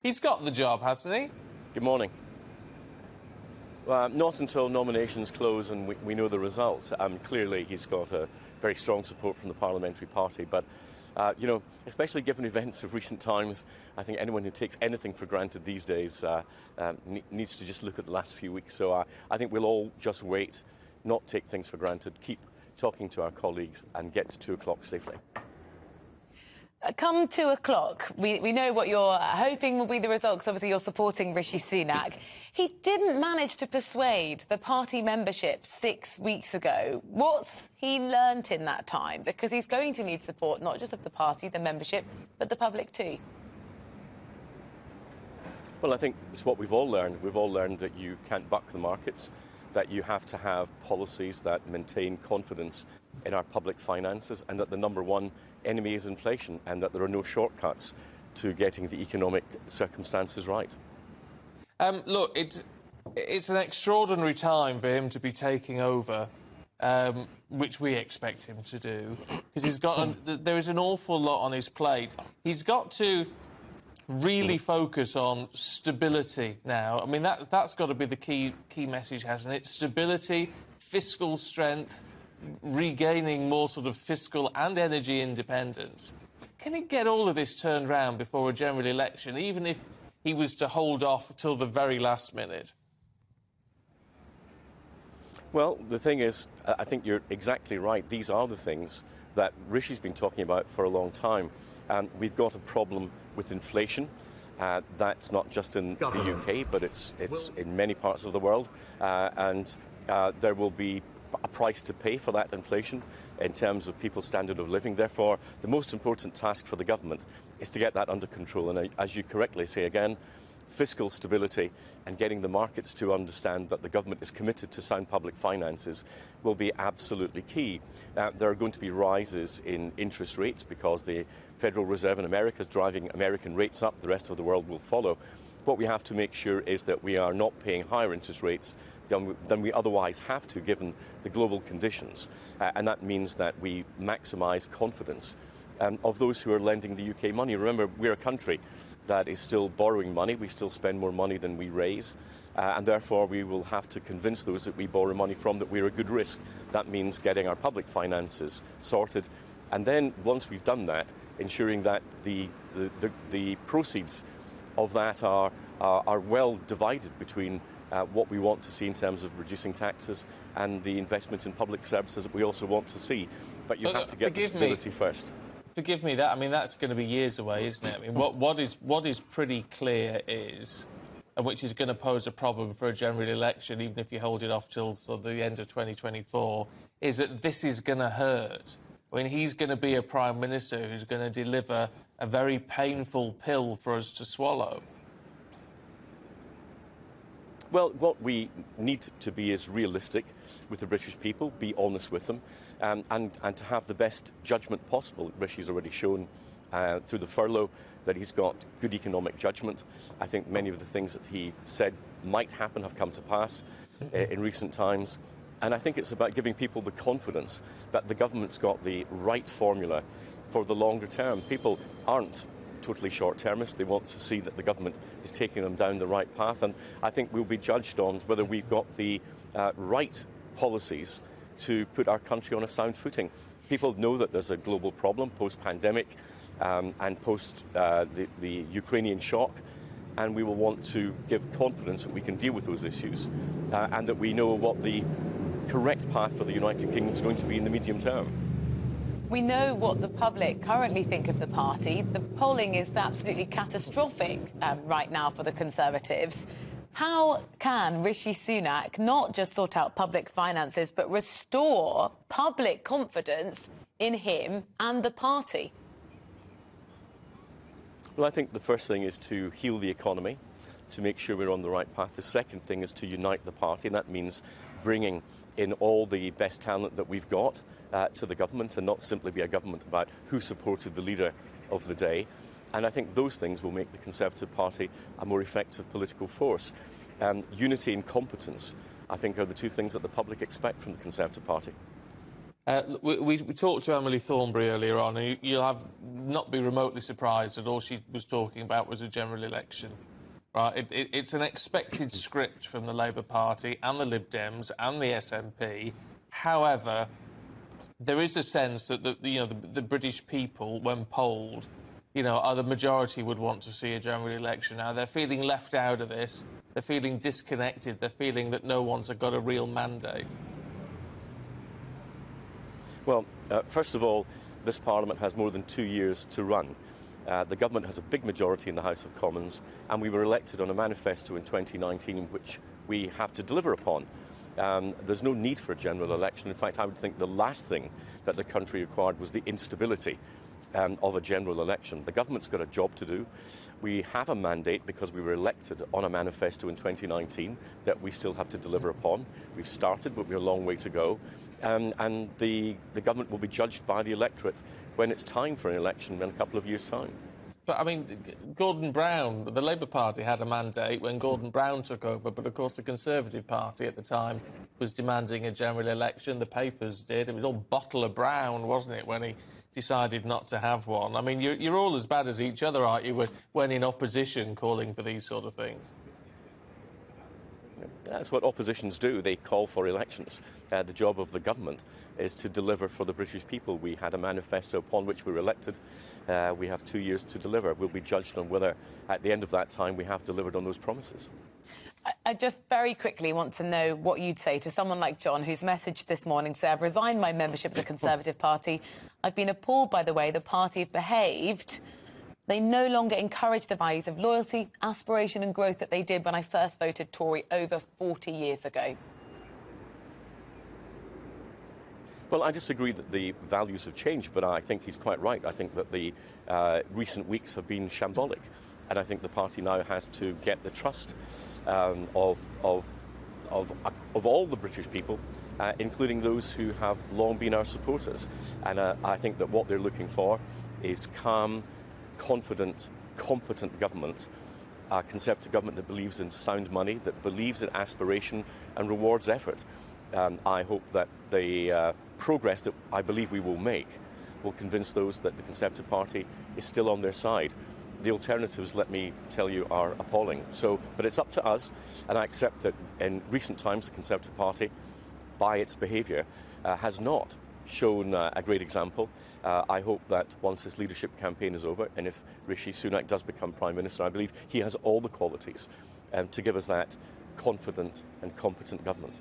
He's got the job, hasn't he? Good morning. Not until nominations close and we know the result. Clearly, he's got a very strong support from the parliamentary party. But, especially given events of recent times, I think anyone who takes anything for granted these days needs to just look at the last few weeks. So I think we'll all just wait, not take things for granted, keep talking to our colleagues and get to 2 o'clock safely. Come 2 o'clock, we know what you're hoping will be the results. Obviously, you're supporting Rishi Sunak. He didn't manage to persuade the party membership 6 weeks ago. What's he learnt in that time? Because he's going to need support, not just of the party, the membership, but the public too. Well, I think it's what we've all learned. We've all learned that you can't buck the markets, that you have to have policies that maintain confidence in our public finances, and that the number one enemy is inflation, and that there are no shortcuts to getting the economic circumstances right. Look, it's an extraordinary time for him to be taking over, which we expect him to do, because there is an awful lot on his plate. He's got to really focus on stability now. I mean, that's got to be the key message, hasn't it? Stability, fiscal strength, regaining more sort of fiscal and energy independence. Can he get all of this turned around before a general election, even if he was to hold off till the very last minute? Well, the thing is, I think you're exactly right. These are the things that Rishi's been talking about for a long time. And we've got a problem with inflation. That's not just in the UK, but it's in many parts of the world. And there will be a price to pay for that inflation in terms of people's standard of living. Therefore, the most important task for the government is to get that under control. And as you correctly say again, fiscal stability and getting the markets to understand that the government is committed to sound public finances will be absolutely key. There are going to be rises in interest rates because the Federal Reserve in America is driving American rates up. The rest of the world will follow. What we have to make sure is that we are not paying higher interest rates than we otherwise have to, given the global conditions. And that means that we maximise confidence of those who are lending the UK money. Remember, we're a country that is still borrowing money. We still spend more money than we raise. And therefore, we will have to convince those that we borrow money from that we're a good risk. That means getting our public finances sorted. And then, once we've done that, ensuring that the proceeds of that are well divided between what we want to see in terms of reducing taxes and the investment in public services that we also want to see. But you have to get the stability first. Forgive me, that. I mean, that's going to be years away, isn't it? I mean, what is pretty clear is, and which is going to pose a problem for a general election, even if you hold it off till the end of 2024, is that this is going to hurt. I mean, he's going to be a Prime Minister who's going to deliver a very painful pill for us to swallow. Well, what we need to be is realistic with the British people, be honest with them, and to have the best judgment possible. Rishi's already shown through the furlough that he's got good economic judgment. I think many of the things that he said might happen have come to pass in recent times. And I think it's about giving people the confidence that the government's got the right formula for the longer term. People aren't totally short-termist. They want to see that the government is taking them down the right path. And I think we'll be judged on whether we've got the right policies to put our country on a sound footing. People know that there's a global problem post-pandemic and post the Ukrainian shock. And we will want to give confidence that we can deal with those issues and that we know what the correct path for the United Kingdom is going to be in the medium term. We know what the public currently think of the party. The polling is absolutely catastrophic right now for the Conservatives. How can Rishi Sunak not just sort out public finances, but restore public confidence in him and the party? Well, I think the first thing is to heal the economy, to make sure we're on the right path. The second thing is to unite the party, and that means bringing in all the best talent that we've got to the government, and not simply be a government about who supported the leader of the day. And I think those things will make the Conservative Party a more effective political force. Unity and competence, I think, are the two things that the public expect from the Conservative Party. We talked to Emily Thornberry earlier on, and you'll have not be remotely surprised that all she was talking about was a general election. Right? It's an expected script from the Labour Party and the Lib Dems and the SNP. However, there is a sense that the British people, when polled, are the majority would want to see a general election. Now, they're feeling left out of this. They're feeling disconnected. They're feeling that no one's got a real mandate. Well, first of all, this Parliament has more than 2 years to run. The government has a big majority in the House of Commons, and we were elected on a manifesto in 2019 which we have to deliver upon. There's no need for a general election. In fact, I would think the last thing that the country required was the instability of a general election. The government's got a job to do. We have a mandate because we were elected on a manifesto in 2019 that we still have to deliver upon. We've started, but we're a long way to go. And the government will be judged by the electorate when it's time for an election in a couple of years' time. But, I mean, Gordon Brown, the Labour Party had a mandate when Gordon Brown took over, but, of course, the Conservative Party at the time was demanding a general election. The papers did. It was all bottle of Brown, wasn't it, when he decided not to have one? I mean, you're all as bad as each other, aren't you, when in opposition calling for these sort of things? That's what oppositions do. They call for elections. The job of the government is to deliver for the British people. We had a manifesto upon which we were elected. We have 2 years to deliver. We'll be judged on whether, at the end of that time, we have delivered on those promises. I just very quickly want to know what you'd say to someone like John, whose message this morning said, "I've resigned my membership of the Conservative Party. I've been appalled by the way the party have behaved. They no longer encourage the values of loyalty, aspiration and growth that they did when I first voted Tory over 40 years ago." Well, I disagree that the values have changed, but I think he's quite right. I think that the recent weeks have been shambolic, and I think the party now has to get the trust of all the British people, including those who have long been our supporters. And I think that what they're looking for is calm, confident, competent government, a Conservative government that believes in sound money, that believes in aspiration and rewards effort. I hope that the progress that I believe we will make will convince those that the Conservative Party is still on their side. The alternatives, let me tell you, are appalling. But it's up to us, and I accept that in recent times the Conservative Party, by its behaviour, has not shown a great example. I hope that once this leadership campaign is over, and if Rishi Sunak does become Prime Minister, I believe he has all the qualities to give us that confident and competent government.